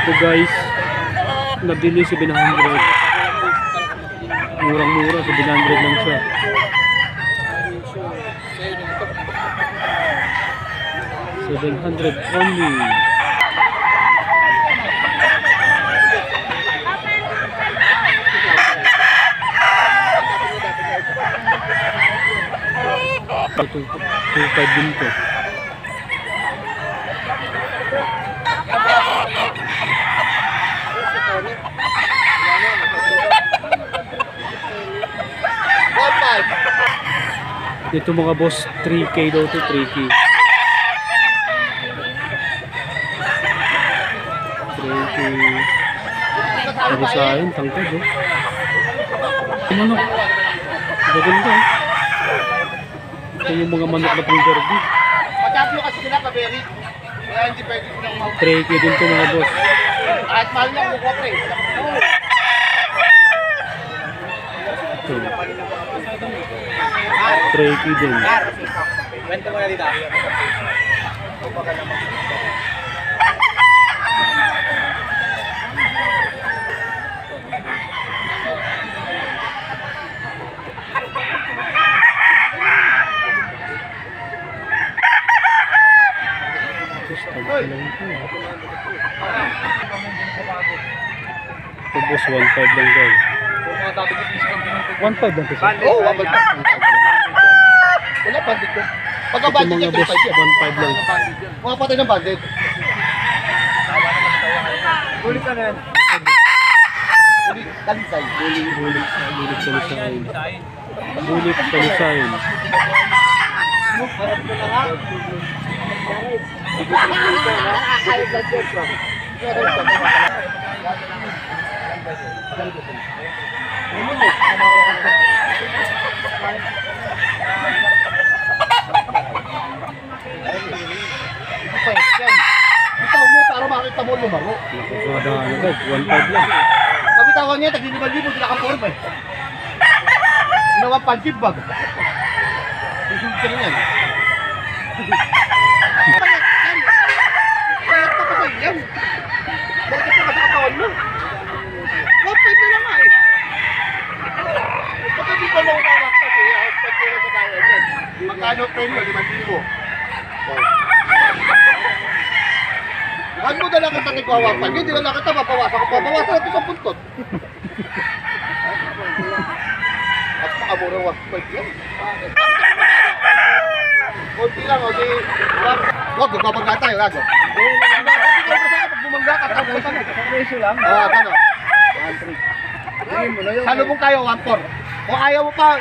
Ito guys, nabili 700. Murang-mura, 700 lang siya. 700 only. Ito, 2.5 din to. Ito mga boss, 3K daw to, 3K. 3K. Sabi sa akin, tangkad oh. Manok. Maganda oh. Ito yung mga manok na pang garbi. Pagkablo kasi sila kaberi. Kaya hindi pwede silang 3K din to mga boss. kahit mahal lang buko pre. Ito. 3K din. Kwento mo na dito. Ito boss, 1.5 lang daw. 1.5 lang to. Oo, 1.5. Wala bandit ko. Pagka Ito bandit mga yan, boss, 1.5 lang. mga patay ng bandit. Huli ka na yan. Huli, talisay. Bulit talisain. Bulit talisain. Bitaw mo para makita mo lumaro. Nakakadaan agad, 1.5 lang. Kabitawan niya, tag-5,000, pinaka-form eh. Ginawa pancake bag. Susunod ka rin yan. Payat ka pa sa'yo yan. Bakit ka sa katawan mo? 1.5 na lang nga eh. Baka di pa maunawak ka siya. Hospital ko na sa bayan yan. Magkano premium? 5,000. Huwag mo na lang kita tigwawapan. Hindi na lang kita mapawasan ko. Pabawasan natin sa puntot. At makamura 1.5 yan. Kunti lang o di... Huwag, magbabangga tayo. Huwag. Hindi kayo kasi kapag bumangga ka. Presyo lang. Oo, ano? 1.3. Tingin mo na yun. Salubong tayo, 1.4. Kung ayaw mo pa,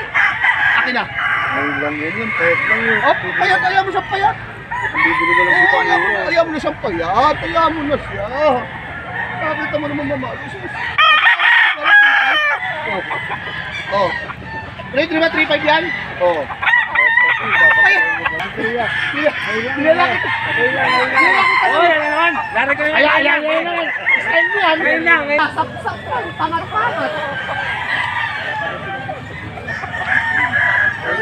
akin na. Ayun lang yun. Payat lang yun. Oh, payat, ayaw mo siya payat. Bibili ko lang dito. Ayaw mo na siyang payat. Ayaw mo na siya. Nakakita mo naman mamalos. Oh. Ready ba 3.5 yan? Oo. Payat. Nilalaki. Oh, yan naman. Lari ko yun. Ayan. Style mo yan. Ngayon lang. Sapsap yan. Pangat-pangat.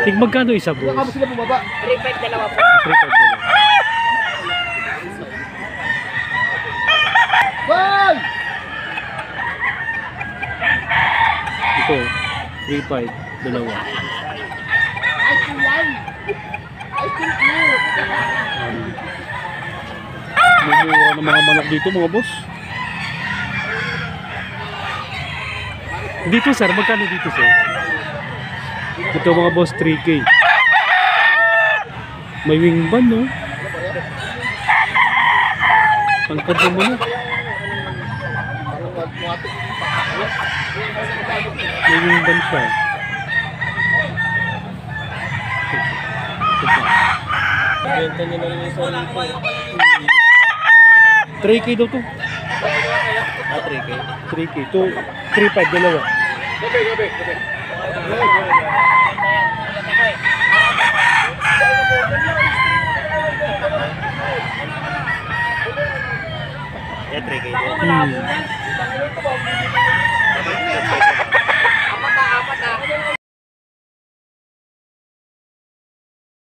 Tig magkano isa boss? Saka mo sila bumaba. 3.5 dalawa po. 3.5 din. Bal! Ito, 3.5, dalawa. Ay, yan. Ay, cute. Mumura ng mga manok dito mga boss. Dito sir, magkano dito sir? Ito mga boss, 3K. May wing ban no? Tangkad mo muna. May wing ban siya. Benta niya na rin yung sa 3K daw to. 3K. 3K. 3.5 dalawa. Yeah, 3K din.